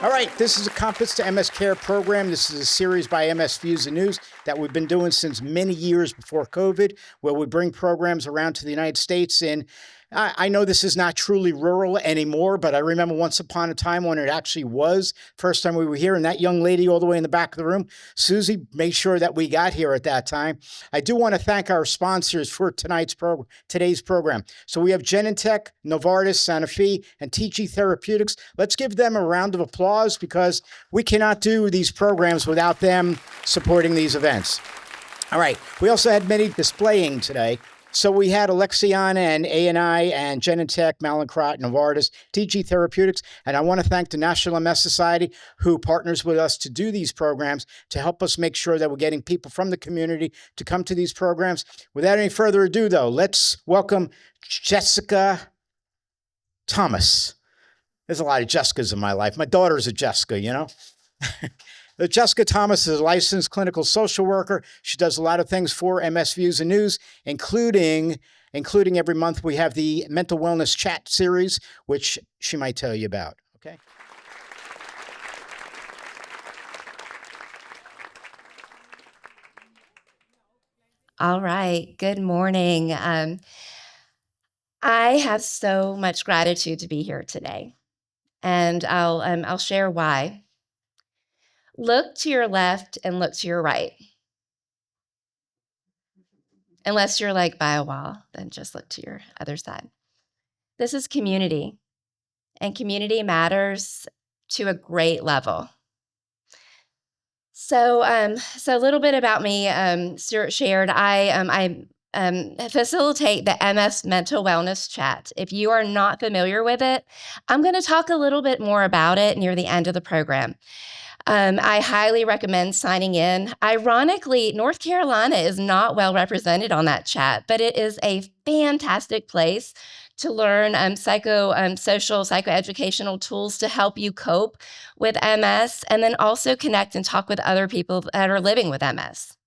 All right, this is a Compass to MS Care program. This is a series by MS Views and News that we've been doing since many years before COVID, where we bring programs around to the United States. And I know this is not truly rural anymore, but I remember once upon a time when it actually was. First time we were here, and that young lady all the way in the back of the room, Susie, made sure that we got here at that time. I do want to thank our sponsors for today's program. So we have Genentech, Novartis, Sanofi, and TG Therapeutics. Let's give them a round of applause because we cannot do these programs without them supporting these events. All right, we also had many displaying today. So we had Alexion and ANI and Genentech, Mallinckrodt, Novartis, TG Therapeutics, and I want to thank the National MS Society who partners with us to do these programs to help us make sure that we're getting people from the community to come to these programs. Without any further ado, though, let's welcome Jessica Thomas. There's a lot of Jessicas in my life. My daughter's a Jessica, you know? Jessica Thomas is a licensed clinical social worker. She does a lot of things for MS Views and News, including every month we have the Mental Wellness Chat series, which she might tell you about. Okay. All right. Good morning. I have so much gratitude to be here today, and I'll share why. Look to your left and look to your right. Unless you're like by a wall, then just look to your other side. This is community, and community matters to a great level. So a little bit about me. Stuart shared. I facilitate the MS Mental Wellness Chat. If you are not familiar with it, I'm going to talk a little bit more about it near the end of the program. I highly recommend signing in. Ironically, North Carolina is not well represented on that chat, but it is a fantastic place to learn social, psychoeducational tools to help you cope with MS, and then also connect and talk with other people that are living with MS.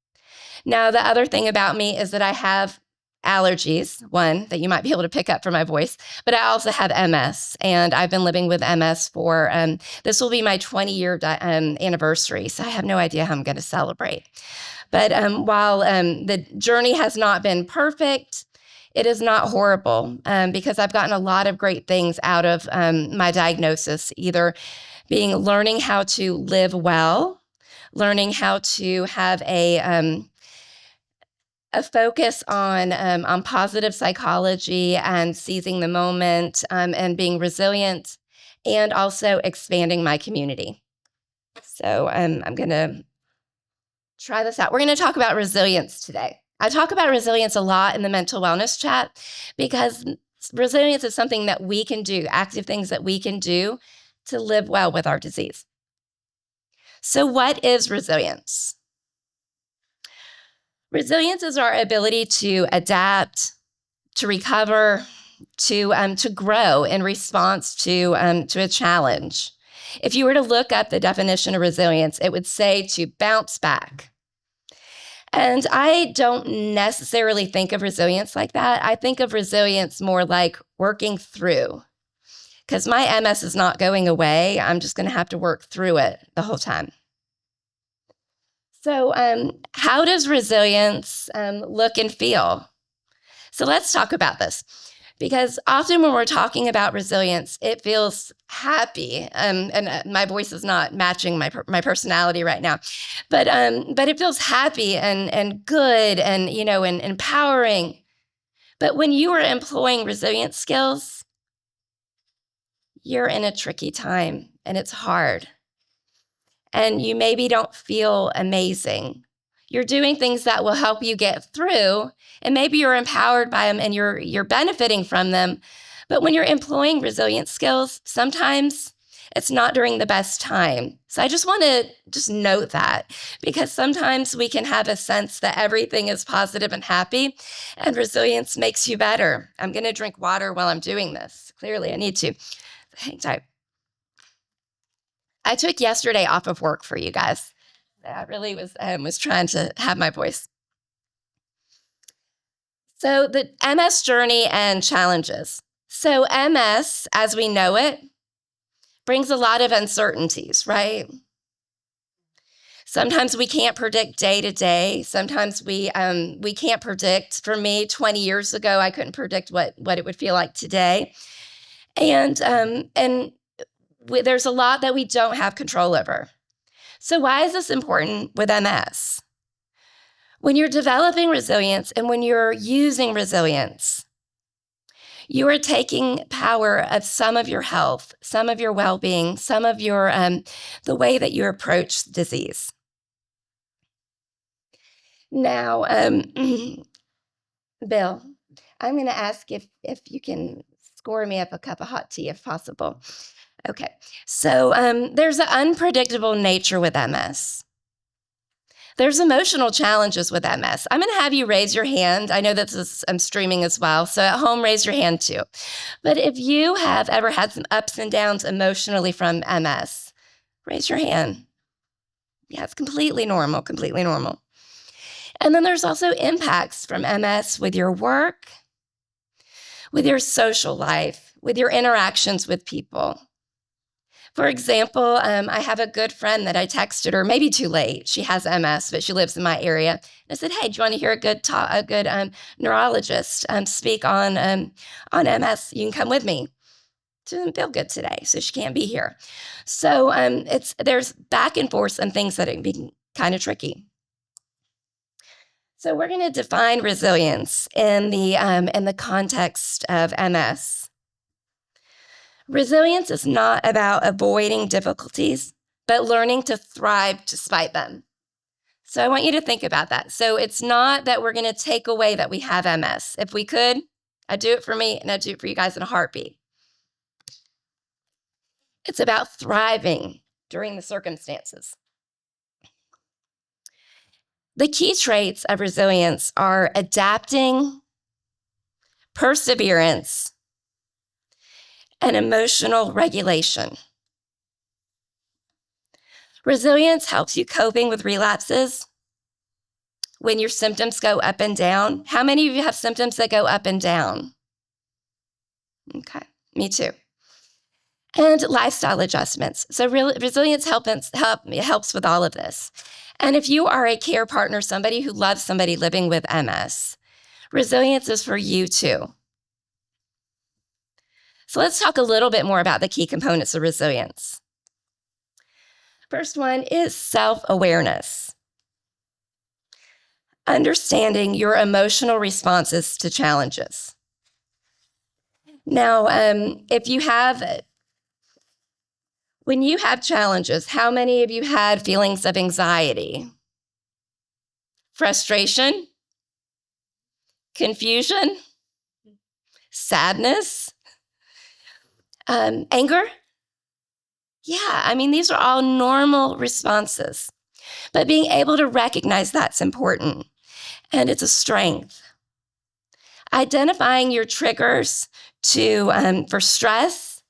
Now, the other thing about me is that I have allergies, one that you might be able to pick up from my voice, but I also have MS, and I've been living with MS for, this will be my 20-year anniversary, so I have no idea how I'm going to celebrate. But while the journey has not been perfect, it is not horrible because I've gotten a lot of great things out of my diagnosis, either learning how to live well, learning how to have a focus on positive psychology and seizing the moment and being resilient, and also expanding my community. So I'm going to try this out. We're going to talk about resilience today. I talk about resilience a lot in the mental wellness chat because resilience is something that we can do, active things that we can do to live well with our disease. So what is resilience? Resilience is our ability to adapt, to recover, to grow in response to a challenge. If you were to look up the definition of resilience, it would say to bounce back. And I don't necessarily think of resilience like that. I think of resilience more like working through, because my MS is not going away. I'm just going to have to work through it the whole time. So how does resilience look and feel? So let's talk about this, because often when we're talking about resilience, it feels happy, and my voice is not matching my personality right now, but it feels happy and good and and empowering. But when you are employing resilience skills, you're in a tricky time and it's hard. And you maybe don't feel amazing. You're doing things that will help you get through, and maybe you're empowered by them and you're benefiting from them. But when you're employing resilience skills, sometimes it's not during the best time. So I just want to note that, because sometimes we can have a sense that everything is positive and happy, and resilience makes you better. I'm going to drink water while I'm doing this. Clearly, I need to. Hang tight. I took yesterday off of work for you guys. I really was trying to have my voice. So the MS journey and challenges. So MS, as we know it, brings a lot of uncertainties, right? Sometimes we can't predict day to day. Sometimes we can't predict. For me, 20 years ago, I couldn't predict what it would feel like today. And there's a lot that we don't have control over. So why is this important with MS? When you're developing resilience and when you're using resilience, you are taking power of some of your health, some of your well-being, some of your the way that you approach disease. Now, Bill, I'm going to ask if you can score me up a cup of hot tea if possible. Okay, so there's an unpredictable nature with MS. There's emotional challenges with MS. I'm going to have you raise your hand. I know that I'm streaming as well, so at home, raise your hand too. But if you have ever had some ups and downs emotionally from MS, raise your hand. Yeah, it's completely normal, completely normal. And then there's also impacts from MS with your work, with your social life, with your interactions with people. For example, I have a good friend that I texted her, maybe too late. She has MS, but she lives in my area. And I said, hey, do you want to hear a good neurologist speak on MS? You can come with me. She doesn't feel good today, so she can't be here. So there's back and forth and things that can be kind of tricky. So we're going to define resilience in the context of MS. Resilience is not about avoiding difficulties, but learning to thrive despite them. So I want you to think about that. So it's not that we're going to take away that we have MS. If we could, I'd do it for me and I'd do it for you guys in a heartbeat. It's about thriving during the circumstances. The key traits of resilience are adapting, perseverance, and emotional regulation. Resilience helps you coping with relapses when your symptoms go up and down. How many of you have symptoms that go up and down? Okay, me too. And lifestyle adjustments. So resilience helps with all of this. And if you are a care partner, somebody who loves somebody living with MS, resilience is for you too. So let's talk a little bit more about the key components of resilience. First one is self-awareness. Understanding your emotional responses to challenges. Now, when you have challenges, how many of you had feelings of anxiety, frustration, confusion, sadness, anger? Yeah, these are all normal responses. But being able to recognize that's important, and it's a strength. Identifying your triggers for stress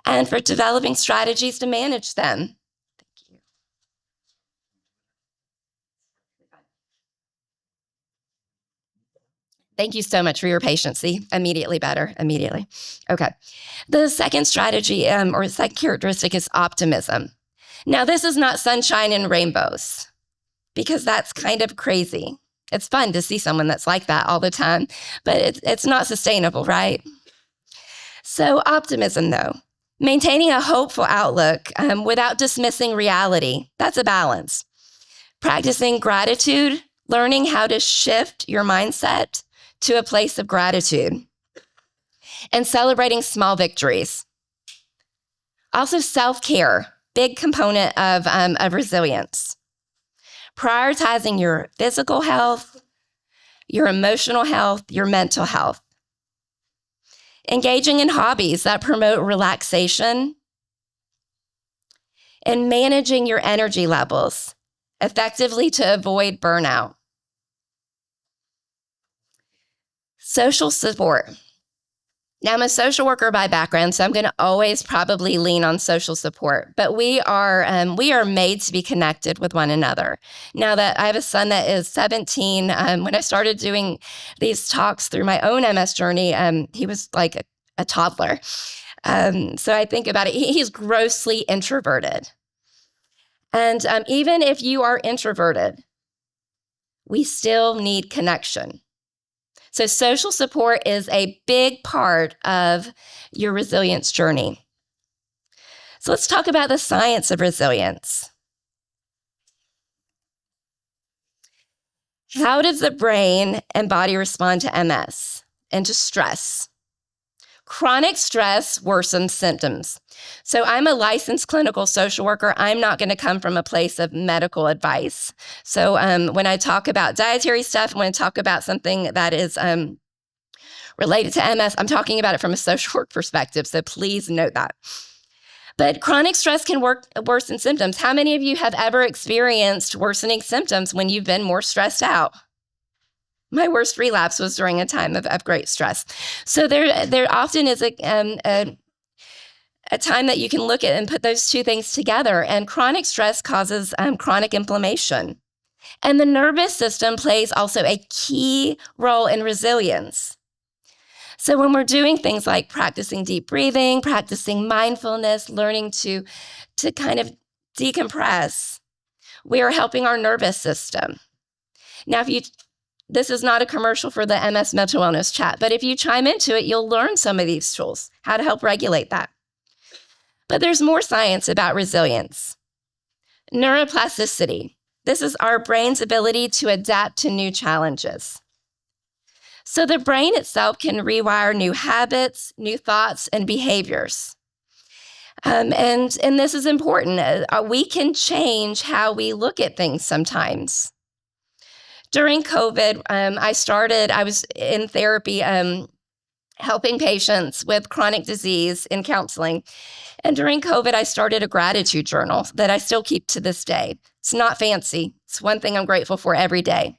and for developing strategies to manage them. Thank you. Thank you so much for your patience. See, immediately better, immediately. Okay. The second strategy or second characteristic is optimism. Now, this is not sunshine and rainbows because that's kind of crazy. It's fun to see someone that's like that all the time, but it's not sustainable, right? So optimism, though, maintaining a hopeful outlook without dismissing reality, that's a balance. Practicing gratitude, learning how to shift your mindset to a place of gratitude, and celebrating small victories. Also, self-care, big component of resilience. Prioritizing your physical health, your emotional health, your mental health. Engaging in hobbies that promote relaxation, and managing your energy levels effectively to avoid burnout. Social support. Now, I'm a social worker by background, so I'm going to always probably lean on social support, but we are made to be connected with one another. Now that I have a son that is 17, when I started doing these talks through my own MS journey, he was like a toddler. So I think about it, he's grossly introverted. And even if you are introverted, we still need connection. So social support is a big part of your resilience journey. So let's talk about the science of resilience. How does the brain and body respond to MS and to stress? Chronic stress worsens symptoms. So I'm a licensed clinical social worker. I'm not going to come from a place of medical advice. So when I talk about dietary stuff, when I talk about something that is related to MS, I'm talking about it from a social work perspective. So please note that. But chronic stress can worsen symptoms. How many of you have ever experienced worsening symptoms when you've been more stressed out? My worst relapse was during a time of great stress. So there often is a time that you can look at and put those two things together. And chronic stress causes chronic inflammation. And the nervous system plays also a key role in resilience. So when we're doing things like practicing deep breathing, practicing mindfulness, learning to kind of decompress, we are helping our nervous system. Now, this is not a commercial for the MS Mental Wellness Chat, but if you chime into it, you'll learn some of these tools, how to help regulate that. But there's more science about resilience. Neuroplasticity. This is our brain's ability to adapt to new challenges. So the brain itself can rewire new habits, new thoughts, and behaviors. And this is important. We can change how we look at things sometimes. During COVID, I was in therapy helping patients with chronic disease in counseling. And during COVID, I started a gratitude journal that I still keep to this day. It's not fancy. It's one thing I'm grateful for every day.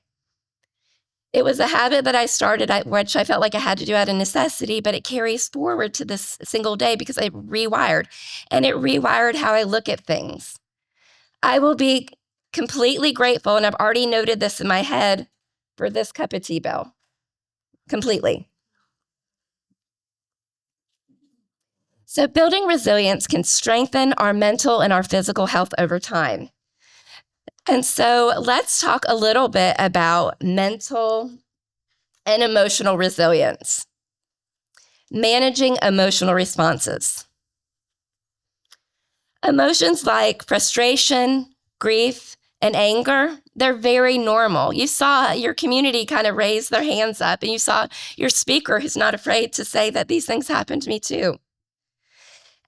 It was a habit that I started, which I felt like I had to do out of necessity, but it carries forward to this single day because I rewired. And it rewired how I look at things. I will be completely grateful, and I've already noted this in my head, for this cup of tea, Bill. Completely. So building resilience can strengthen our mental and our physical health over time. And so let's talk a little bit about mental and emotional resilience. Managing emotional responses. Emotions like frustration, grief, and anger, they're very normal. You saw your community kind of raise their hands up, and you saw your speaker who's not afraid to say that these things happened to me too.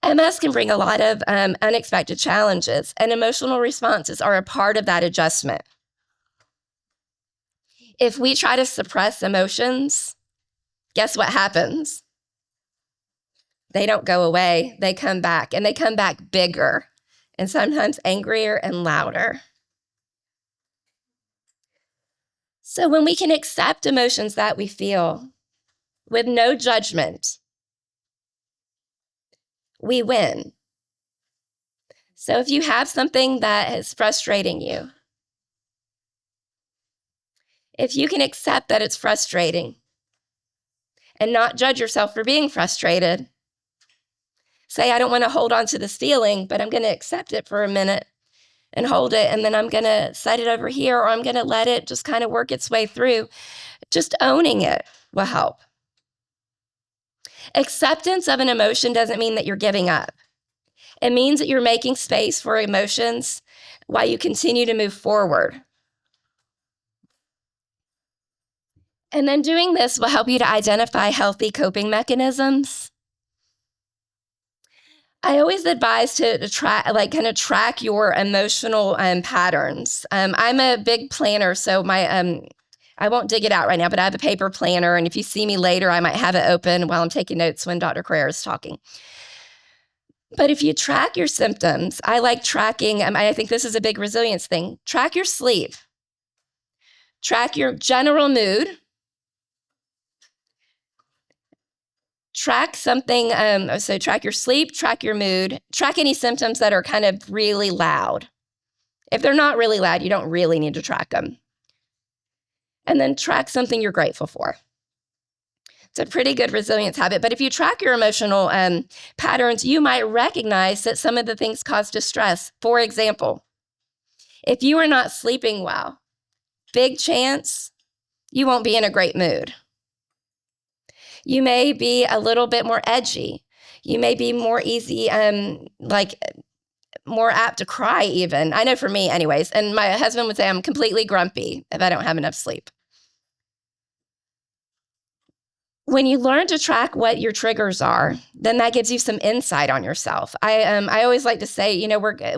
MS can bring a lot of unexpected challenges, and emotional responses are a part of that adjustment. If we try to suppress emotions, guess what happens? They don't go away. They come back, and they come back bigger, and sometimes angrier and louder. So when we can accept emotions that we feel with no judgment, we win. So if you have something that is frustrating you, if you can accept that it's frustrating and not judge yourself for being frustrated, say, I don't want to hold on to this feeling, but I'm going to accept it for a minute and hold it, and then I'm going to set it over here, or I'm going to let it just kind of work its way through. Just owning it will help. Acceptance of an emotion doesn't mean that you're giving up. It means that you're making space for emotions while you continue to move forward. And then doing this will help you to identify healthy coping mechanisms. I always advise to track your emotional patterns. I'm a big planner, so I won't dig it out right now, but I have a paper planner, and if you see me later, I might have it open while I'm taking notes when Dr. Carrera is talking. But if you track your symptoms, I like tracking, I think this is a big resilience thing. Track your sleep. Track your general mood. Track something, so track your sleep, track your mood, track any symptoms that are kind of really loud. If they're not really loud, you don't really need to track them. And then track something you're grateful for. It's a pretty good resilience habit. But if you track your emotional patterns, you might recognize that some of the things cause distress. For example, if you are not sleeping well, big chance you won't be in a great mood. You may be a little bit more edgy. You may be more easy, more apt to cry even. I know for me anyways. And my husband would say I'm completely grumpy if I don't have enough sleep. When you learn to track what your triggers are, then that gives you some insight on yourself. I always like to say,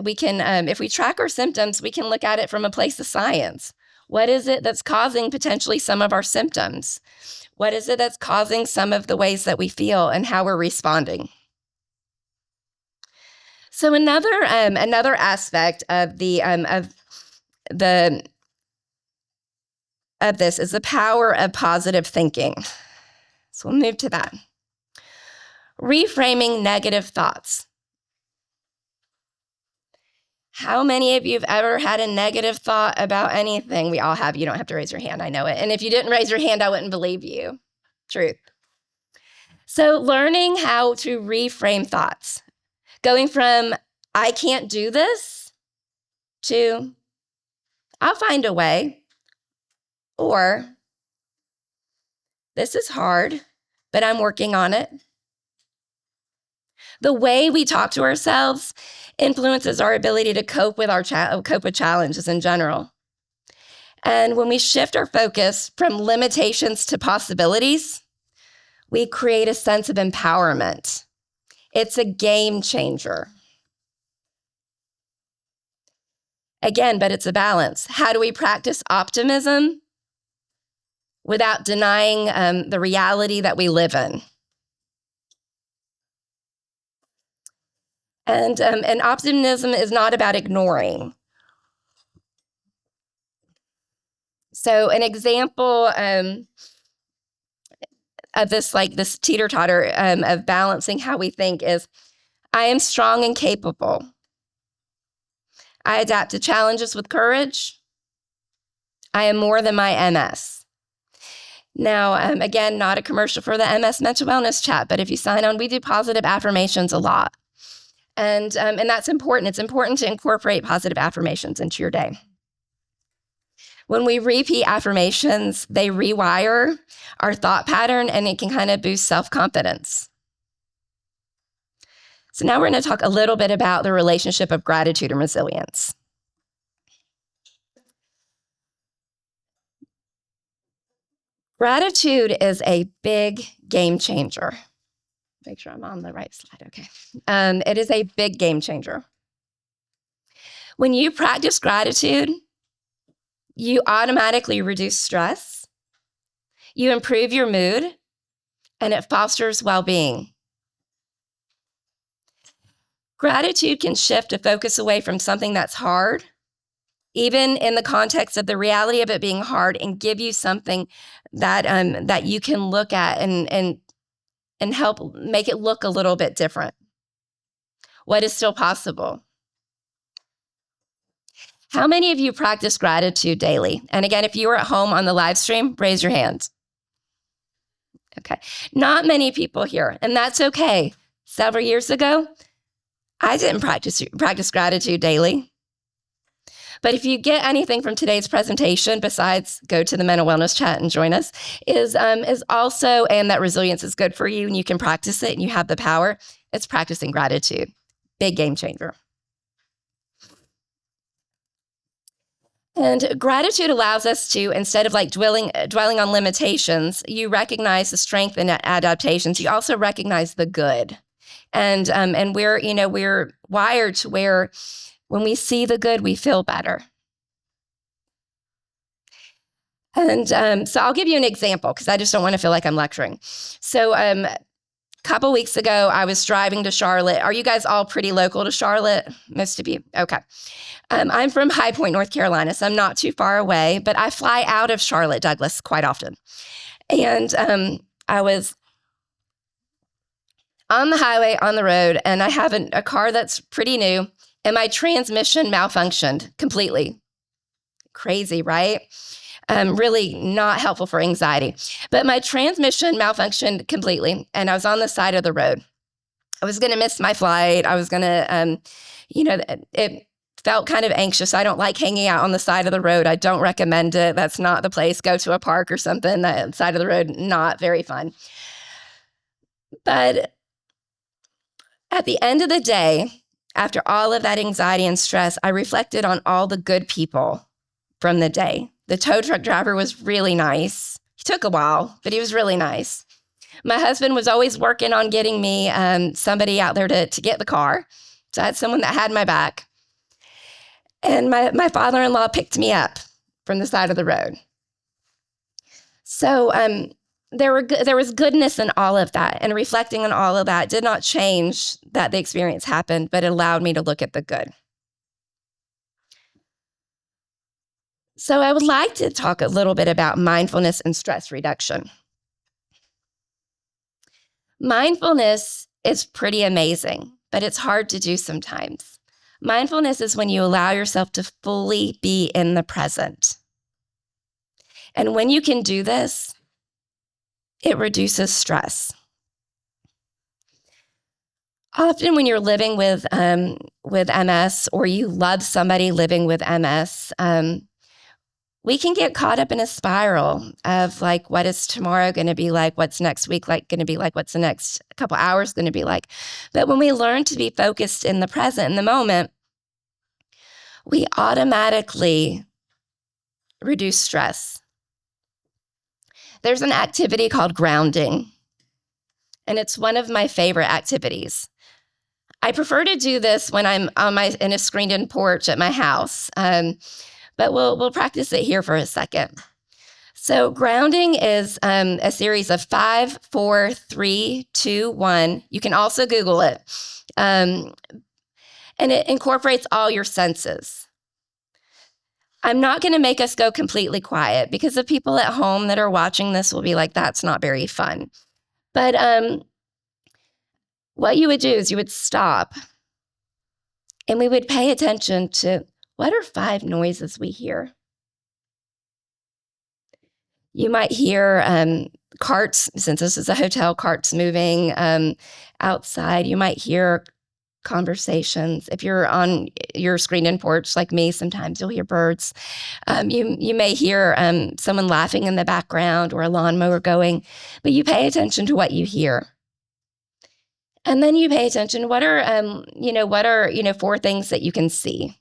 we can, if we track our symptoms, we can look at it from a place of science. What is it that's causing potentially some of our symptoms? What is it that's causing some of the ways that we feel and how we're responding? So another aspect of this is the power of positive thinking. So we'll move to that. Reframing negative thoughts. How many of you have ever had a negative thought about anything? We all have. You don't have to raise your hand. I know it. And if you didn't raise your hand, I wouldn't believe you. Truth. So learning how to reframe thoughts. Going from, I can't do this, to, I'll find a way. Or, this is hard, but I'm working on it. The way we talk to ourselves influences our ability to cope with challenges in general. And when we shift our focus from limitations to possibilities, we create a sense of empowerment. It's a game changer. Again, but it's a balance. How do we practice optimism without denying the reality that we live in? And optimism is not about ignoring. So an example of this teeter-totter of balancing how we think is, I am strong and capable. I adapt to challenges with courage. I am more than my MS. Now, again, not a commercial for the MS Mental Wellness Chat, but if you sign on, we do positive affirmations a lot. And that's important. It's important to incorporate positive affirmations into your day. When we repeat affirmations, they rewire our thought pattern, and it can kind of boost self-confidence. So now we're going to talk a little bit about the relationship of gratitude and resilience. Gratitude is a big game changer. Make sure I'm on the right slide. Okay. It is a big game changer. When you practice gratitude, you automatically reduce stress, you improve your mood, and it fosters well-being. Gratitude can shift a focus away from something that's hard, even in the context of the reality of it being hard, and give you something that you can look at and help make it look a little bit different. What is still possible? How many of you practice gratitude daily? And again, if you were at home on the live stream, raise your hand. Okay, not many people here, and that's okay. Several years ago, I didn't practice gratitude daily. But if you get anything from today's presentation, besides go to the Mental Wellness Chat and join us, is also, and that resilience is good for you and you can practice it and you have the power, it's practicing gratitude. Big game changer. And gratitude allows us to, instead of dwelling on limitations, you recognize the strength and adaptations. You also recognize the good. And we're wired to where when we see the good, we feel better. And so I'll give you an example because I just don't want to feel like I'm lecturing. So a couple weeks ago, I was driving to Charlotte. Are you guys all pretty local to Charlotte? Most of you? Okay. I'm from High Point, North Carolina, so I'm not too far away, but I fly out of Charlotte Douglas quite often. And I was on the highway, on the road, and I have a car that's pretty new, and my transmission malfunctioned completely. Crazy, right? really not helpful for anxiety. But my transmission malfunctioned completely, and I was on the side of the road. I was going to miss my flight. I was going to, it felt kind of anxious. I don't like hanging out on the side of the road. I don't recommend it. That's not the place. Go to a park or something. That side of the road, not very fun. But at the end of the day, after all of that anxiety and stress, I reflected on all the good people from the day. The tow truck driver was really nice. He took a while, but he was really nice. My husband was always working on getting me somebody out there to get the car. So I had someone that had my back. And my father-in-law picked me up from the side of the road. So there was goodness in all of that. And reflecting on all of that did not change that the experience happened, but it allowed me to look at the good. So I would like to talk a little bit about mindfulness and stress reduction. Mindfulness is pretty amazing, but it's hard to do sometimes. Mindfulness is when you allow yourself to fully be in the present. And when you can do this, it reduces stress. Often when you're living with MS, or you love somebody living with MS, we can get caught up in a spiral of like, what is tomorrow going to be like? What's next week going to be like? What's the next couple hours going to be like? But when we learn to be focused in the present, in the moment, we automatically reduce stress. There's an activity called grounding, and it's one of my favorite activities. I prefer to do this when I'm in a screened-in porch at my house. But we'll practice it here for a second. So grounding is a series of 5, 4, 3, 2, 1. You can also Google it. And it incorporates all your senses. I'm not going to make us go completely quiet, because the people at home that are watching this will be like, that's not very fun. But what you would do is you would stop, and we would pay attention to, what are 5 noises we hear? You might hear carts, since this is a hotel, carts moving outside. You might hear conversations. If you're on your screened-in porch like me, sometimes you'll hear birds. You may hear someone laughing in the background, or a lawnmower going, but you pay attention to what you hear. And then you pay attention to what are 4 things that you can see.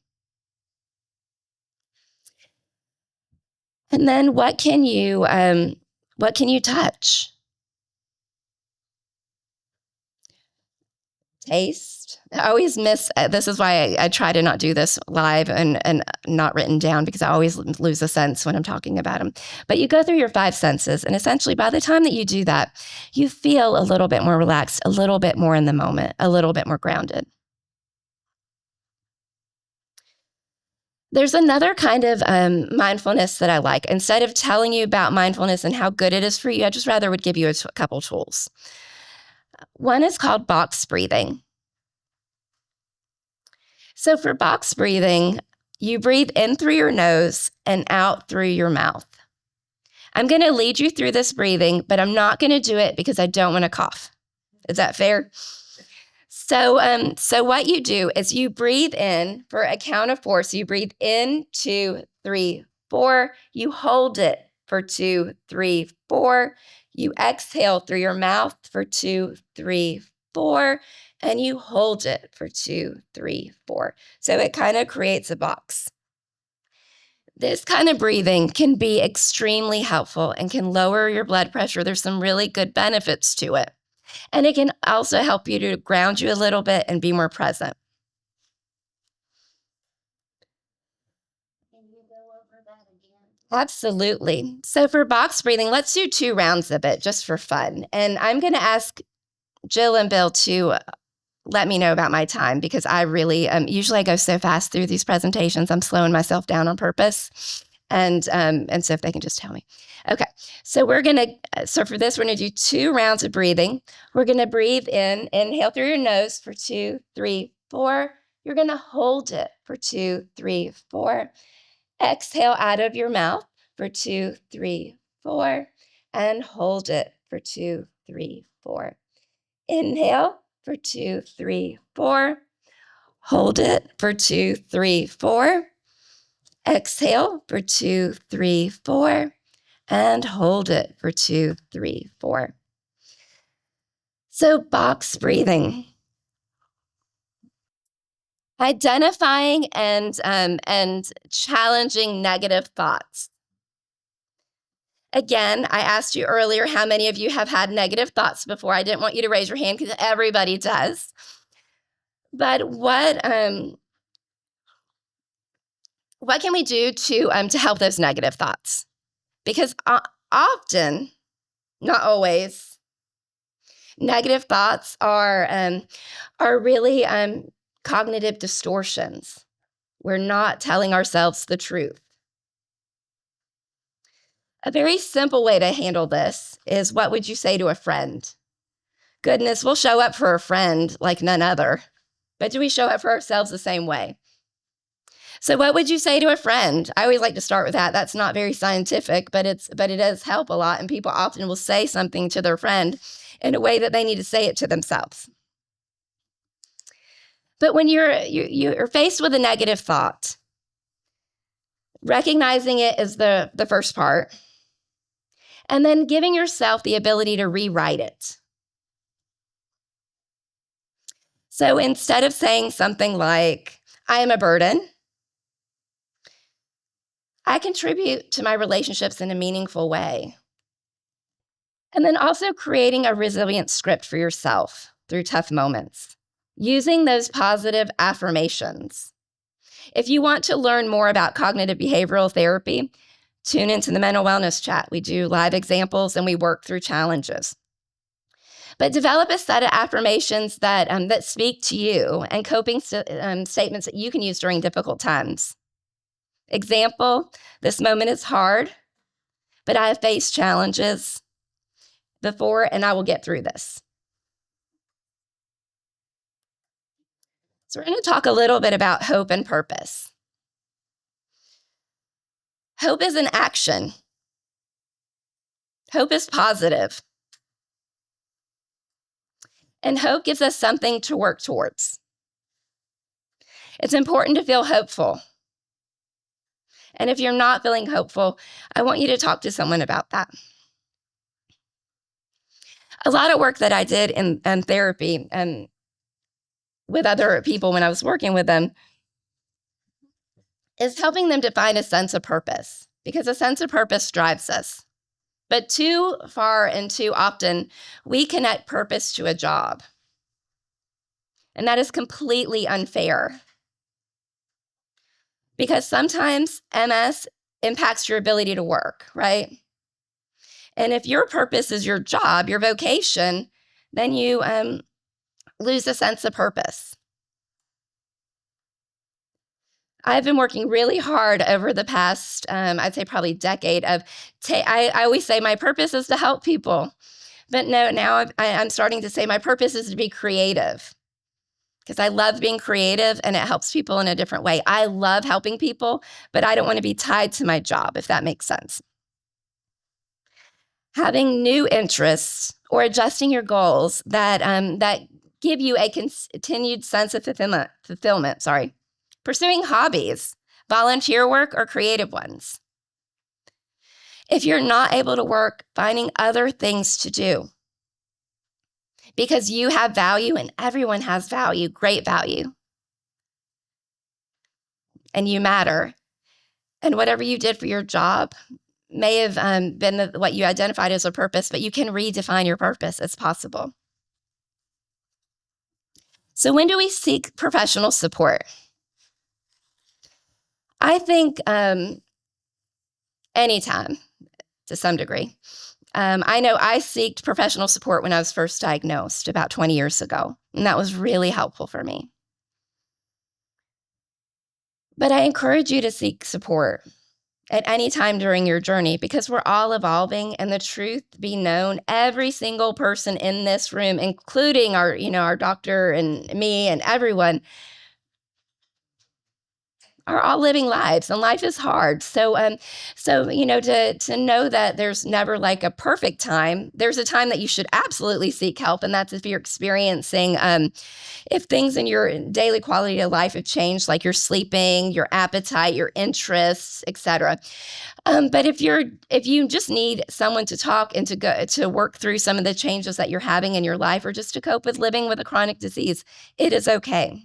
And then what can you touch? Taste. I always miss, this is why I try to not do this live and not written down, because I always lose a sense when I'm talking about them. But you go through your 5 senses, and essentially by the time that you do that, you feel a little bit more relaxed, a little bit more in the moment, a little bit more grounded. There's another kind of mindfulness that I like. Instead of telling you about mindfulness and how good it is for you, I just rather would give you a couple tools. One is called box breathing. So for box breathing, you breathe in through your nose and out through your mouth. I'm going to lead you through this breathing, but I'm not going to do it because I don't want to cough. Is that fair? So what you do is you breathe in for a count of 4. So you breathe in, 2, 3, 4. You hold it for 2, 3, 4. You exhale through your mouth for 2, 3, 4. And you hold it for 2, 3, 4. So it kind of creates a box. This kind of breathing can be extremely helpful and can lower your blood pressure. There's some really good benefits to it. And it can also help you to ground you a little bit and be more present. Can you go over that again? Absolutely. So for box breathing, let's do 2 rounds of it just for fun. And I'm going to ask Jill and Bill to let me know about my time, because I really, usually I go so fast through these presentations, I'm slowing myself down on purpose. And so if they can just tell me. Okay, so for this, we're gonna do 2 rounds of breathing. We're gonna breathe in, inhale through your nose for 2, 3, 4. You're gonna hold it for 2, 3, 4. Exhale out of your mouth for 2, 3, 4, and hold it for 2, 3, 4. Inhale for 2, 3, 4. Hold it for 2, 3, 4. Exhale for 2, 3, 4. And hold it for 2, 3, 4. So box breathing. Identifying and challenging negative thoughts. Again, I asked you earlier how many of you have had negative thoughts before. I didn't want you to raise your hand because everybody does. But what can we do to help those negative thoughts? Because often, not always, negative thoughts are really cognitive distortions. We're not telling ourselves the truth. A very simple way to handle this is, what would you say to a friend? Goodness, we'll show up for a friend like none other, but do we show up for ourselves the same way? So what would you say to a friend? I always like to start with that. That's not very scientific, but it does help a lot, and people often will say something to their friend in a way that they need to say it to themselves. But when you're faced with a negative thought, recognizing it is the first part, and then giving yourself the ability to rewrite it. So instead of saying something like, I am a burden, I contribute to my relationships in a meaningful way. And then also creating a resilient script for yourself through tough moments, using those positive affirmations. If you want to learn more about cognitive behavioral therapy, tune into the mental wellness chat. We do live examples and we work through challenges. But develop a set of affirmations that speak to you, and coping statements that you can use during difficult times. Example, this moment is hard, but I have faced challenges before and I will get through this. So we're going to talk a little bit about hope and purpose. Hope is an action. Hope is positive. And hope gives us something to work towards. It's important to feel hopeful. And if you're not feeling hopeful, I want you to talk to someone about that. A lot of work that I did in therapy and with other people when I was working with them is helping them to find a sense of purpose, because a sense of purpose drives us. But too far and too often, we connect purpose to a job. And that is completely unfair. Because sometimes MS impacts your ability to work, right? And if your purpose is your job, your vocation, then you lose a sense of purpose. I've been working really hard over the past, I'd say probably decade of, I always say my purpose is to help people. But no, now I'm starting to say my purpose is to be creative, because I love being creative and it helps people in a different way. I love helping people, but I don't want to be tied to my job, if that makes sense. Having new interests or adjusting your goals that give you a continued sense of fulfillment. Pursuing hobbies, volunteer work, or creative ones. If you're not able to work, finding other things to do. Because you have value and everyone has value, great value. And you matter. And whatever you did for your job may have been what you identified as a purpose, but you can redefine your purpose. It's possible. So when do we seek professional support? I think anytime, to some degree. I know I sought professional support when I was first diagnosed about 20 years ago, and that was really helpful for me. But I encourage you to seek support at any time during your journey, because we're all evolving, and the truth be known, every single person in this room, including our doctor and me and everyone, are all living lives, and life is hard. So to know that there's never like a perfect time. There's a time that you should absolutely seek help, and that's if you're experiencing if things in your daily quality of life have changed, like your sleeping, your appetite, your interests, etc. But if you just need someone to talk and to work through some of the changes that you're having in your life, or just to cope with living with a chronic disease, it is okay.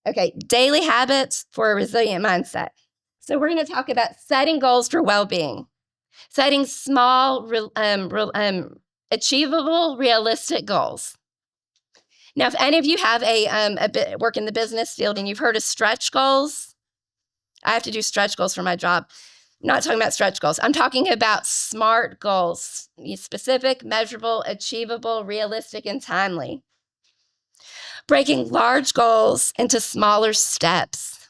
Okay, daily habits for a resilient mindset. So we're going to talk about setting goals for well-being, setting small, achievable, realistic goals. Now, if any of you have work in the business field and you've heard of stretch goals, I have to do stretch goals for my job. I'm not talking about stretch goals. I'm talking about SMART goals, specific, measurable, achievable, realistic, and timely. Breaking large goals into smaller steps.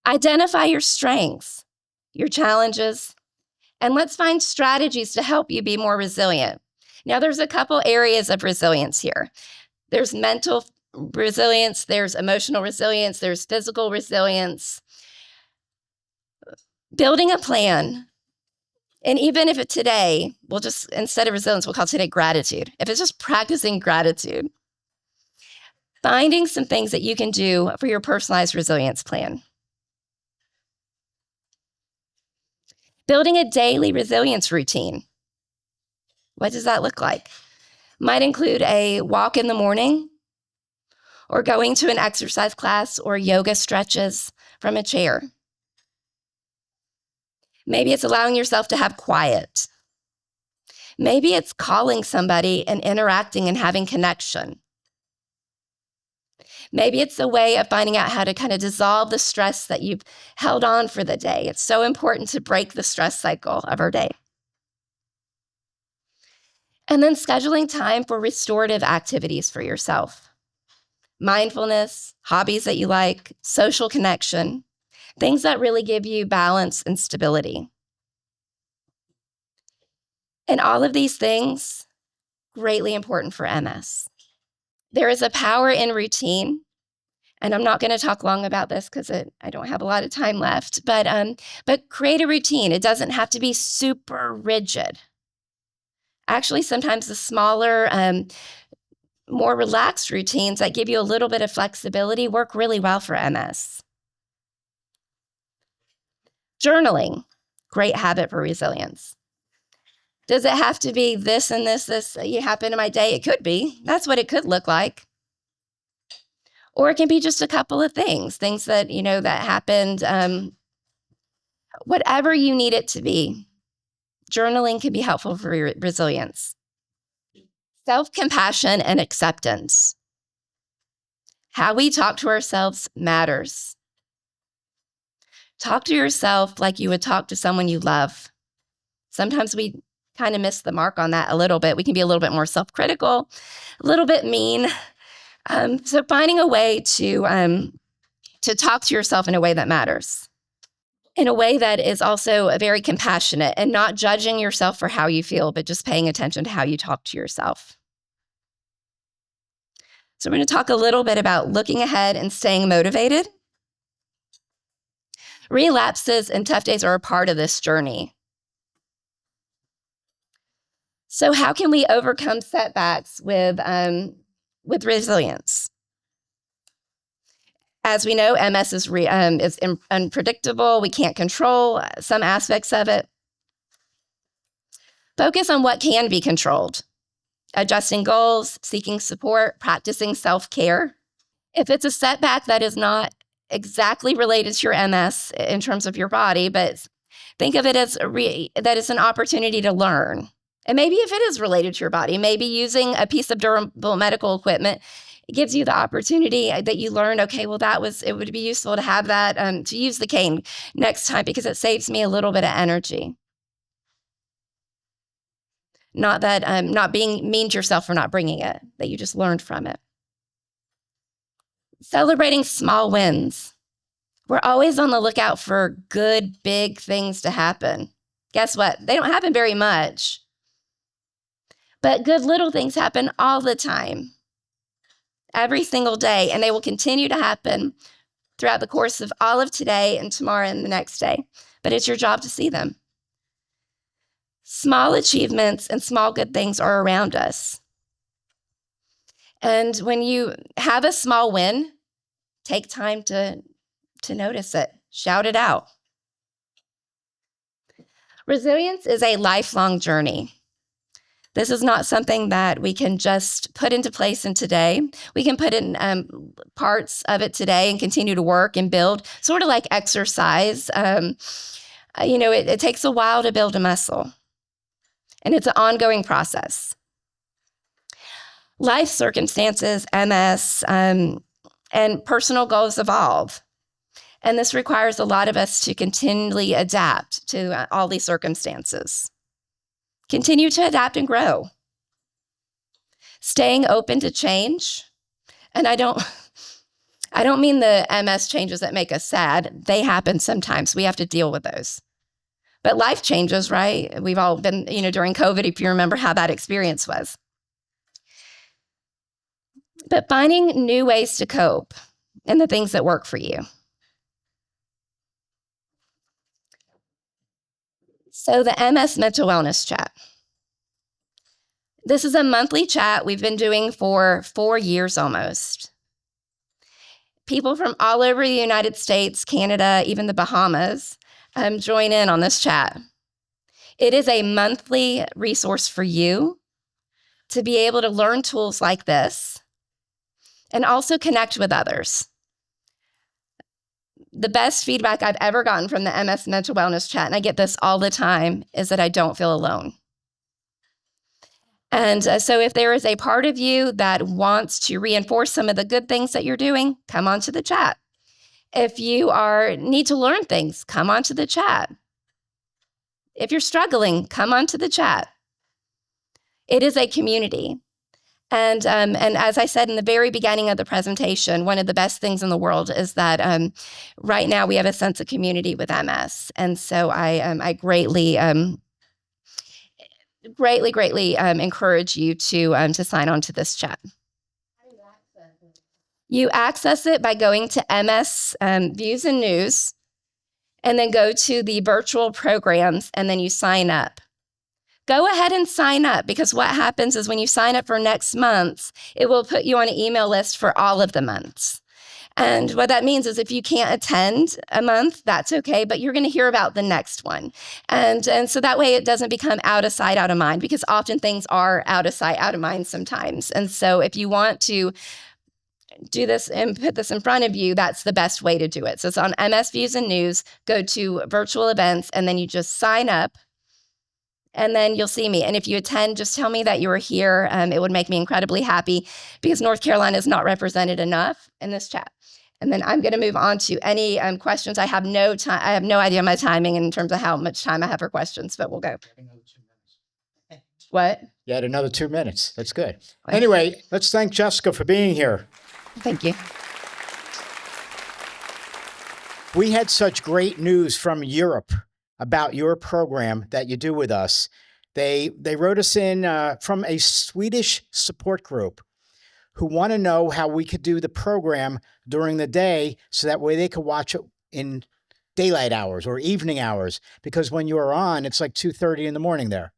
Identify your strengths, your challenges, and let's find strategies to help you be more resilient. Now, there's a couple areas of resilience here. There's mental resilience, there's emotional resilience, there's physical resilience. Building a plan, and even if today, we'll just, instead of resilience, we'll call today gratitude. If it's just practicing gratitude, finding some things that you can do for your personalized resilience plan. Building a daily resilience routine. What does that look like? Might include a walk in the morning, or going to an exercise class or yoga stretches from a chair. Maybe it's allowing yourself to have quiet. Maybe it's calling somebody and interacting and having connection. Maybe it's a way of finding out how to kind of dissolve the stress that you've held on for the day. It's so important to break the stress cycle of our day. And then scheduling time for restorative activities for yourself. Mindfulness, hobbies that you like, social connection, things that really give you balance and stability. And all of these things, greatly important for MS. There is a power in routine, and I'm not going to talk long about this because I don't have a lot of time left, but create a routine. It doesn't have to be super rigid. Actually, sometimes the smaller, more relaxed routines that give you a little bit of flexibility work really well for MS. Journaling, great habit for resilience. Does it have to be this and this happened in my day? It could be. That's what it could look like. Or it can be just a couple of things that, that happened, whatever you need it to be. Journaling can be helpful for your resilience. Self-compassion and acceptance. How we talk to ourselves matters. Talk to yourself like you would talk to someone you love. Sometimes we kind of miss the mark on that a little bit. We can be a little bit more self-critical, a little bit mean. So finding a way to talk to yourself in a way that matters, in a way that is also very compassionate and not judging yourself for how you feel, but just paying attention to how you talk to yourself. So we're going to talk a little bit about looking ahead and staying motivated. Relapses and tough days are a part of this journey. So how can we overcome setbacks with resilience? As we know, MS is unpredictable. We can't control some aspects of it. Focus on what can be controlled. Adjusting goals, seeking support, practicing self-care. If it's a setback that is not exactly related to your MS in terms of your body, but think of it as that it's an opportunity to learn. And maybe if it is related to your body, maybe using a piece of durable medical equipment, it gives you the opportunity that you learn, okay, well, it would be useful to have that, to use the cane next time because it saves me a little bit of energy. Not that not being mean to yourself for not bringing it, that you just learned from it. Celebrating small wins. We're always on the lookout for good, big things to happen. Guess what? They don't happen very much. But good little things happen all the time, every single day, and they will continue to happen throughout the course of all of today and tomorrow and the next day, but it's your job to see them. Small achievements and small good things are around us. And when you have a small win, take time to notice it, shout it out. Resilience is a lifelong journey. This is not something that we can just put into place in today. We can put in parts of it today and continue to work and build, sort of like exercise. It takes a while to build a muscle, and it's an ongoing process. Life circumstances, MS, and personal goals evolve. And this requires a lot of us to continually adapt to all these circumstances. Continue to adapt and grow. Staying open to change. And I don't mean the MS changes that make us sad. They happen sometimes. We have to deal with those. But life changes, right? We've all been, during COVID, if you remember how that experience was. But finding new ways to cope and the things that work for you. So the MS Mental Wellness Chat. This is a monthly chat we've been doing for 4 years almost. People from all over the United States, Canada, even the Bahamas, join in on this chat. It is a monthly resource for you to be able to learn tools like this and also connect with others. The best feedback I've ever gotten from the MS Mental Wellness Chat, and I get this all the time, is that I don't feel alone. And so if there is a part of you that wants to reinforce some of the good things that you're doing, come onto the chat. If you need to learn things, come onto the chat. If you're struggling, come onto the chat. It is a community. And as I said in the very beginning of the presentation, one of the best things in the world is that right now we have a sense of community with MS. And so I greatly encourage you to sign on to this chat. You access it by going to MS Views and News, and then go to the virtual programs, and then you sign up. Go ahead and sign up, because what happens is when you sign up for next month, it will put you on an email list for all of the months. And what that means is if you can't attend a month, that's okay, but you're going to hear about the next one. And so that way it doesn't become out of sight, out of mind, because often things are out of sight, out of mind sometimes. And so if you want to do this and put this in front of you, that's the best way to do it. So it's on MS Views and News, go to virtual events, and then you just sign up. And then you'll see me. And if you attend, just tell me that you were here. It would make me incredibly happy, because North Carolina is not represented enough in this chat. And then I'm going to move on to any questions. I have no time. I have no idea my timing in terms of how much time I have for questions, but we'll go. What? You had another 2 minutes. That's good. Anyway, let's thank Jessica for being here. Thank you. We had such great news from Europe about your program that you do with us. They wrote us in from a Swedish support group who want to know how we could do the program during the day, so that way they could watch it in daylight hours or evening hours, because when you're on, it's like 2:30 in the morning there.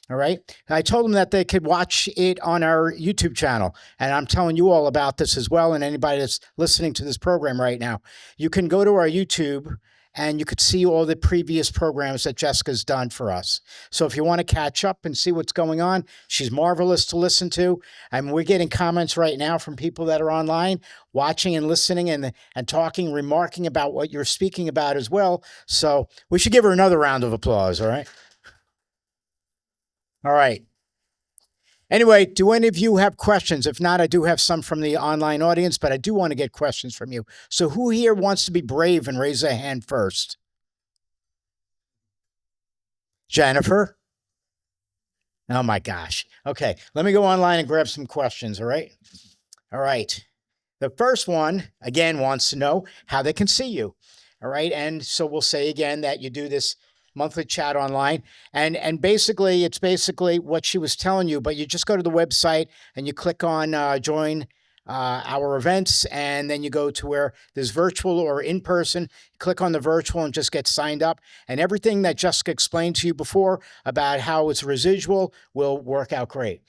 All right. I told them that they could watch it on our YouTube channel. And I'm telling you all about this as well. And anybody that's listening to this program right now, you can go to our YouTube and you could see all the previous programs that Jessica's done for us. So if you want to catch up and see what's going on, she's marvelous to listen to. And we're getting comments right now from people that are online watching and listening and talking, remarking about what you're speaking about as well. So we should give her another round of applause. All right. All right. Anyway, do any of you have questions? If not, I do have some from the online audience, but I do want to get questions from you. So who here wants to be brave and raise their hand first? Jennifer? Oh my gosh. Okay, let me go online and grab some questions, all right? All right. The first one, again, wants to know how they can see you, all right? And so we'll say again that you do this monthly chat online. And basically, it's basically what she was telling you, but you just go to the website and you click on join our events, and then you go to where there's virtual or in person. Click on the virtual and just get signed up. And everything that Jessica explained to you before about how it's residual will work out great.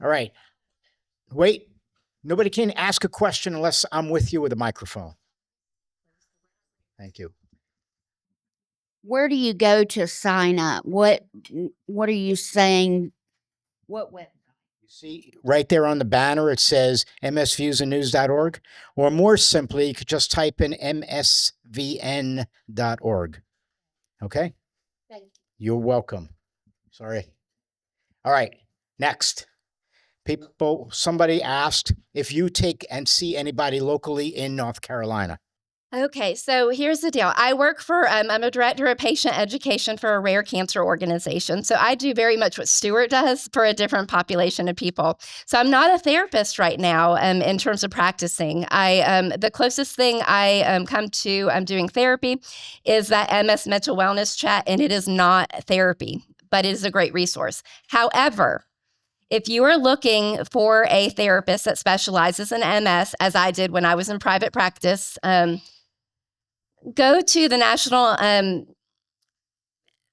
All right. Wait, nobody can ask a question unless I'm with you with a microphone. Thank you. Where do you go to sign up? What are you saying? What website? You see right there on the banner, it says msviewsandnews.org, or more simply, you could just type in msvn.org. Okay? Thank you. You're welcome. Sorry. All right, next. Somebody asked if you take and see anybody locally in North Carolina. Okay, so here's the deal. I work for, I'm a director of patient education for a rare cancer organization. So I do very much what Stuart does for a different population of people. So I'm not a therapist right now in terms of practicing. The closest thing I come to doing therapy is that MS Mental Wellness Chat, and it is not therapy, but it is a great resource. However, if you are looking for a therapist that specializes in MS, as I did when I was in private practice, go to the National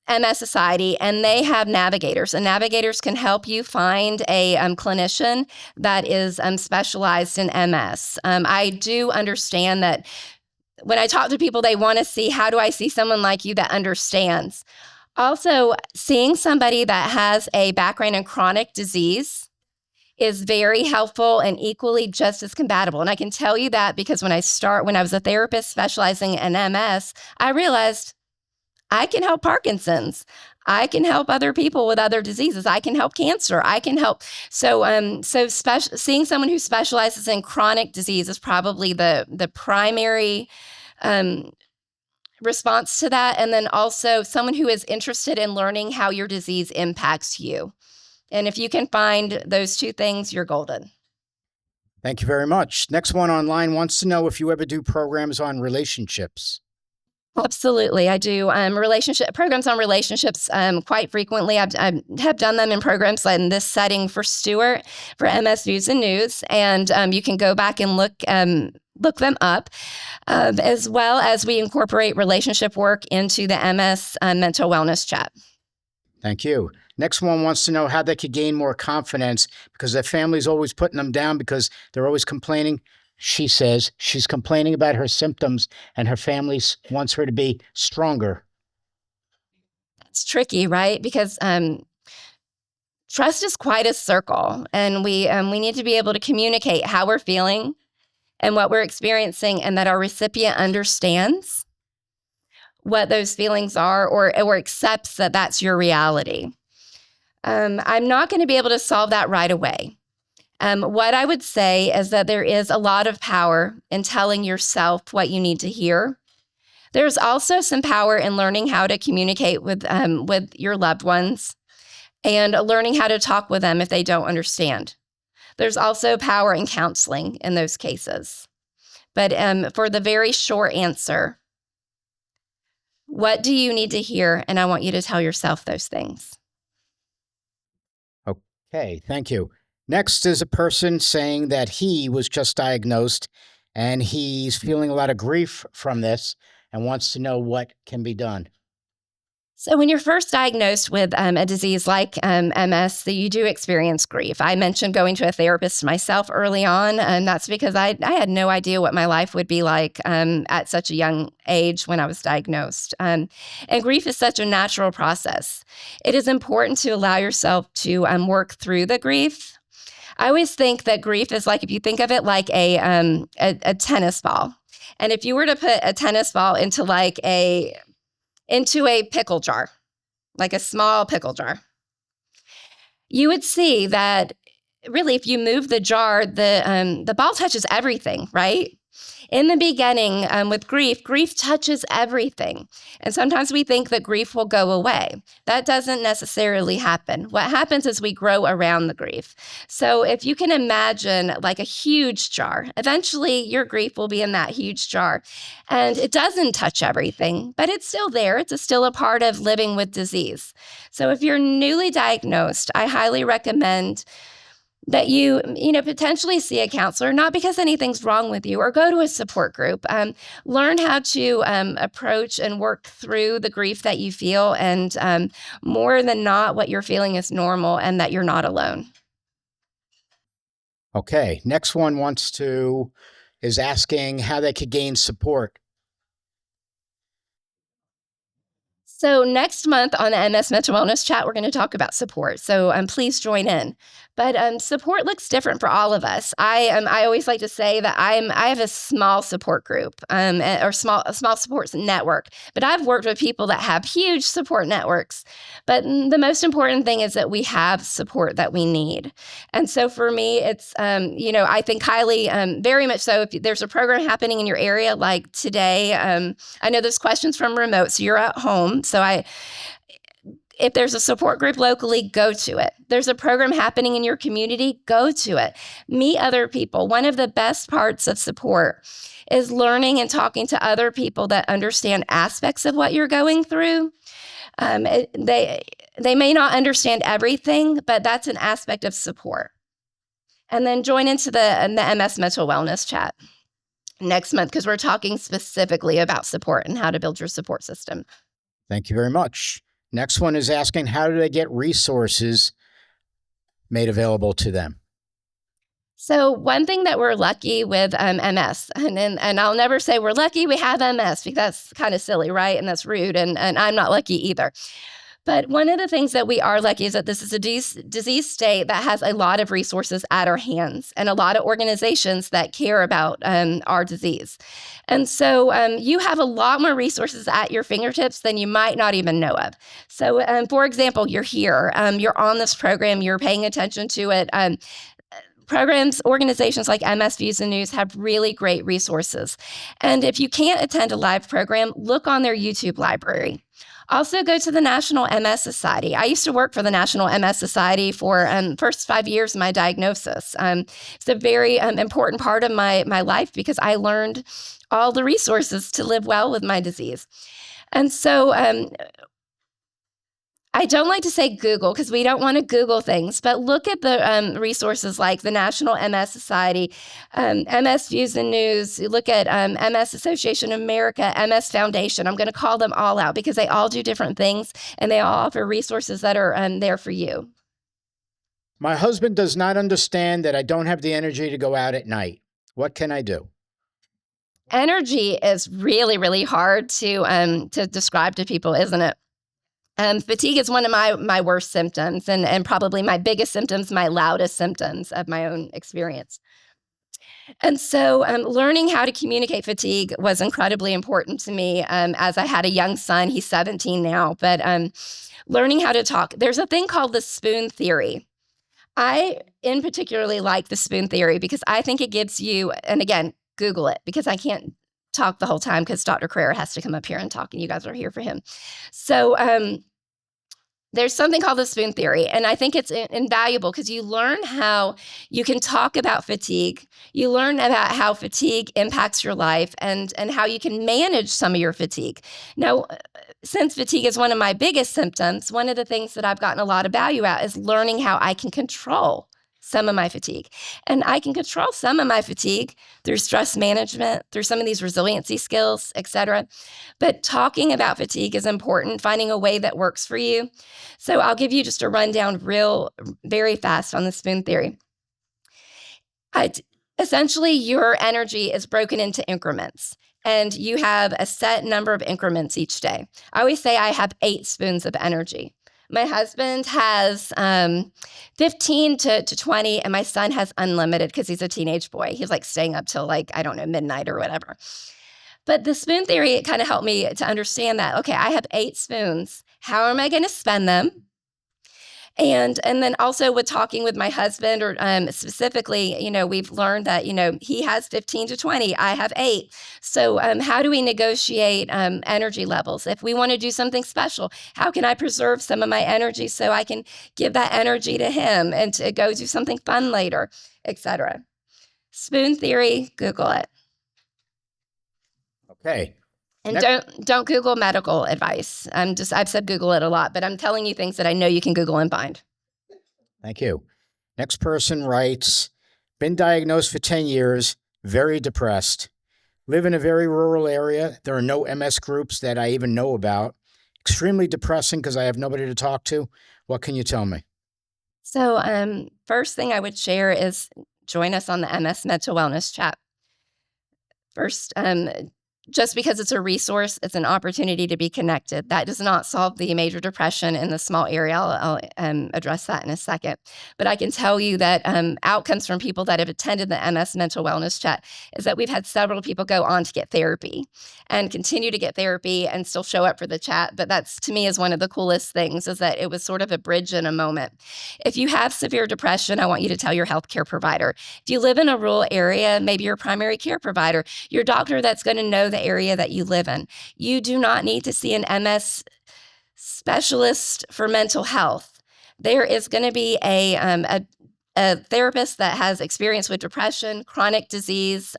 MS Society, and they have navigators, and navigators can help you find a clinician that is specialized in MS. I do understand that when I talk to people, they want to see, how do I see someone like you that understands? Also, seeing somebody that has a background in chronic disease is very helpful and equally just as compatible. And I can tell you that because when I was a therapist specializing in MS, I realized I can help Parkinson's. I can help other people with other diseases. I can help cancer. I can help. Seeing someone who specializes in chronic disease is probably the primary response to that. And then also someone who is interested in learning how your disease impacts you. And if you can find those two things, you're golden. Thank you very much. Next one online wants to know if you ever do programs on relationships. Absolutely. I do programs on relationships quite frequently. I have done them in programs in this setting for Stuart, for MS Views and News. And you can go back and look them up, as well as we incorporate relationship work into the MS Mental Wellness Chat. Thank you. Next one wants to know how they could gain more confidence because their family's always putting them down because they're always complaining. She says she's complaining about her symptoms and her family wants her to be stronger. It's tricky, right? Because trust is quite a circle, and we need to be able to communicate how we're feeling and what we're experiencing, and that our recipient understands what those feelings are or accepts that that's your reality. I'm not going to be able to solve that right away. What I would say is that there is a lot of power in telling yourself what you need to hear. There's also some power in learning how to communicate with your loved ones and learning how to talk with them if they don't understand. There's also power in counseling in those cases. But for the very short answer, what do you need to hear? And I want you to tell yourself those things. Okay, thank you. Next is a person saying that he was just diagnosed and he's feeling a lot of grief from this and wants to know what can be done. So when you're first diagnosed with a disease like MS, you do experience grief. I mentioned going to a therapist myself early on, and that's because I had no idea what my life would be like at such a young age when I was diagnosed. And grief is such a natural process. It is important to allow yourself to work through the grief. I always think that grief is like, if you think of it like a tennis ball, and if you were to put a tennis ball into a pickle jar, like a small pickle jar, you would see that really if you move the jar, the ball touches everything, right? In the beginning, with grief touches everything. And sometimes we think that grief will go away. That doesn't necessarily happen. What happens is we grow around the grief. So if you can imagine like a huge jar, eventually your grief will be in that huge jar. And it doesn't touch everything, but it's still there. It's still a part of living with disease. So if you're newly diagnosed, I highly recommend that you potentially see a counselor, not because anything's wrong with you, or go to a support group. Learn how to approach and work through the grief that you feel, and more than not, what you're feeling is normal and that you're not alone. Okay, next one is asking how they could gain support. So next month on the MS Mental Wellness Chat, we're going to talk about support. So please join in. But support looks different for all of us. I always like to say that I have a small support group or small support network. But I've worked with people that have huge support networks. But the most important thing is that we have support that we need. And so for me, it's I think highly, very much so. If there's a program happening in your area, like today, I know there's questions from remote, so you're at home. So if there's a support group locally, go to it. There's a program happening in your community, go to it. Meet other people. One of the best parts of support is learning and talking to other people that understand aspects of what you're going through. They may not understand everything, but that's an aspect of support. And then join into the MS Mental Wellness Chat next month, because we're talking specifically about support and how to build your support system. Thank you very much. Next one is asking, how do they get resources made available to them? So one thing that we're lucky with MS, and I'll never say we're lucky we have MS, because that's kind of silly, right? And that's rude, and I'm not lucky either. But one of the things that we are lucky is that this is a disease state that has a lot of resources at our hands, and a lot of organizations that care about our disease. And so you have a lot more resources at your fingertips than you might not even know of. So for example, you're here, you're on this program, you're paying attention to it. Programs, organizations like MS Views the News have really great resources. And if you can't attend a live program, look on their YouTube library. Also, go to the National MS Society. I used to work for the National MS Society for first 5 years of my diagnosis. It's a very important part of my life, because I learned all the resources to live well with my disease. And so I don't like to say Google, because we don't want to Google things, but look at the resources like the National MS Society, MS Views the News, look at MS Association of America, MS Foundation. I'm going to call them all out, because they all do different things, and they all offer resources that are there for you. My husband does not understand that I don't have the energy to go out at night. What can I do? Energy is really, really hard to describe to people, isn't it? Fatigue is one of my worst symptoms, and probably my biggest symptoms, my loudest symptoms of my own experience. And so learning how to communicate fatigue was incredibly important to me as I had a young son. He's 17 now, but learning how to talk. There's a thing called the spoon theory. I in particularly like the spoon theory, because I think it gives you, and again, Google it, because I can't talk the whole time because Dr. Carrera has to come up here and talk, and you guys are here for him. So there's something called the spoon theory, and I think it's invaluable, because you learn how you can talk about fatigue. You learn about how fatigue impacts your life, and how you can manage some of your fatigue. Now, since fatigue is one of my biggest symptoms, one of the things that I've gotten a lot of value out is learning how I can control some of my fatigue. And I can control some of my fatigue through stress management, through some of these resiliency skills, etc. But talking about fatigue is important, finding a way that works for you. So I'll give you just a rundown very fast on the spoon theory. Essentially, your energy is broken into increments, and you have a set number of increments each day. I always say I have 8 spoons of energy. My husband has 15 to 20, and my son has unlimited, because he's a teenage boy. He's like staying up till midnight or whatever. But the spoon theory, it kind of helped me to understand that, okay, I have 8 spoons. How am I going to spend them? And then also with talking with my husband, or specifically, we've learned that, he has 15 to 20, I have 8. So how do we negotiate energy levels? If we want to do something special, how can I preserve some of my energy so I can give that energy to him and to go do something fun later, etc. Spoon theory, Google it. Okay. And don't Google medical advice. I've said Google it a lot, but I'm telling you things that I know you can Google and find. Thank you. Next person writes, been diagnosed for 10 years, very depressed. Live in a very rural area. There are no MS groups that I even know about. Extremely depressing because I have nobody to talk to. What can you tell me? So, first thing I would share is join us on the MS Mental Wellness Chat. First, just because it's a resource, it's an opportunity to be connected. That does not solve the major depression in the small area. I'll address that in a second. But I can tell you that outcomes from people that have attended the MS Mental Wellness Chat is that we've had several people go on to get therapy and continue to get therapy and still show up for the chat. But that's, to me, is one of the coolest things, is that it was sort of a bridge in a moment. If you have severe depression, I want you to tell your healthcare provider. If you live in a rural area, maybe your primary care provider, your doctor that's going to know the area that you live in. You do not need to see an MS specialist for mental health. There is going to be a therapist that has experience with depression, chronic disease,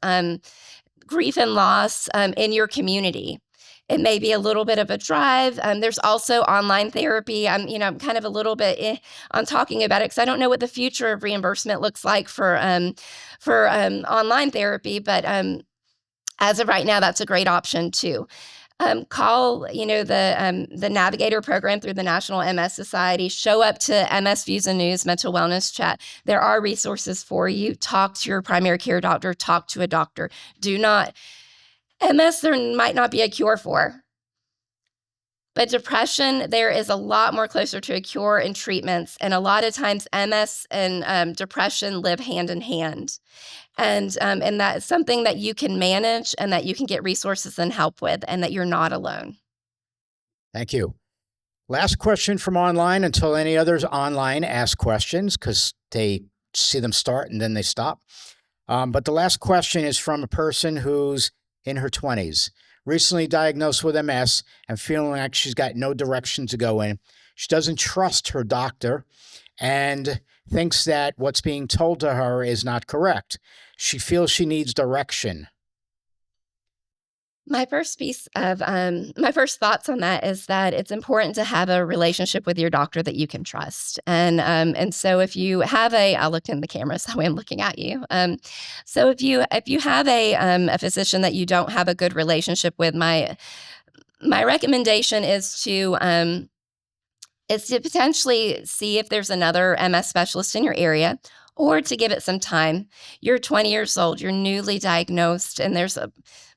grief and loss in your community. It may be a little bit of a drive. There's also online therapy. I'm kind of a little bit on talking about it because I don't know what the future of reimbursement looks like for online therapy, but as of right now, that's a great option too. Call, the Navigator program through the National MS Society. Show up to MS Views and News Mental Wellness Chat. There are resources for you. Talk to your primary care doctor. Talk to a doctor. MS there might not be a cure for. But depression, there is a lot more closer to a cure and treatments. And a lot of times MS and depression live hand in hand. And that's something that you can manage and that you can get resources and help with, and that you're not alone. Thank you. Last question from online until any others online ask questions, because they see them start and then they stop. But the last question is from a person who's in her 20s, recently diagnosed with MS and feeling like she's got no direction to go in. She doesn't trust her doctor and thinks that what's being told to her is not correct. She feels she needs direction. My first thoughts on that is that it's important to have a relationship with your doctor that you can trust. And so if you have I'll look in the camera so I'm looking at you. So if you have a physician that you don't have a good relationship with, my recommendation is to potentially see if there's another MS specialist in your area, or to give it some time. You're 20 years old, you're newly diagnosed, and there's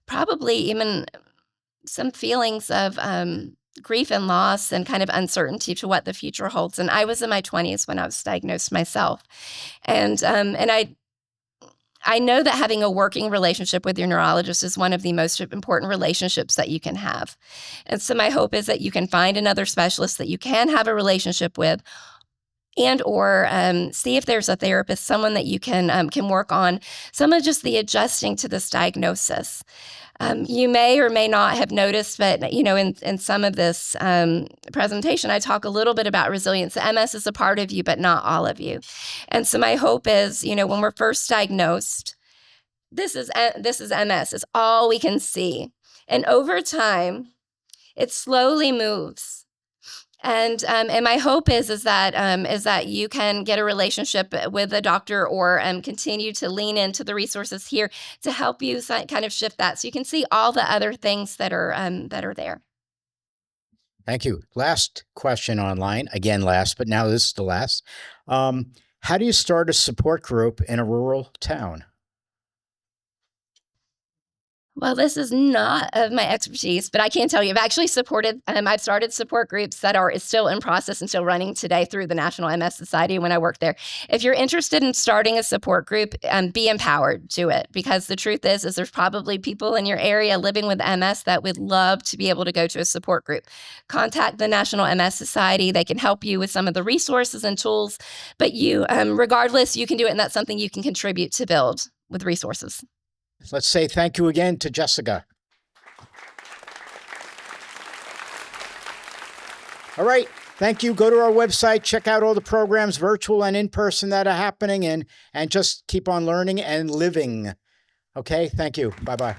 probably even some feelings of grief and loss and kind of uncertainty to what the future holds. And I was in my 20s when I was diagnosed myself. And I know that having a working relationship with your neurologist is one of the most important relationships that you can have. And so my hope is that you can find another specialist that you can have a relationship with, and or see if there's a therapist, someone that you can work on some of just the adjusting to this diagnosis. You may or may not have noticed, but in some of this presentation, I talk a little bit about resilience. MS is a part of you, but not all of you. And so my hope is, when we're first diagnosed, this is MS. It's all we can see, and over time, it slowly moves. And my hope is that you can get a relationship with a doctor, or continue to lean into the resources here to help you kind of shift that, so you can see all the other things that are there. Thank you. Last question online. Again, last, but now this is the last. How do you start a support group in a rural town? Well, this is not of my expertise, but I can tell you I've actually I've started support groups that are still in process and still running today through the National MS Society when I worked there. If you're interested in starting a support group, be empowered to it, because the truth is there's probably people in your area living with MS that would love to be able to go to a support group. Contact the National MS Society. They can help you with some of the resources and tools, but regardless, you can do it, and that's something you can contribute to build with resources. Let's say thank you again to Jessica. All right. Thank you. Go to our website, check out all the programs, virtual and in person, that are happening, and just keep on learning and living. Okay. Thank you. Bye-bye.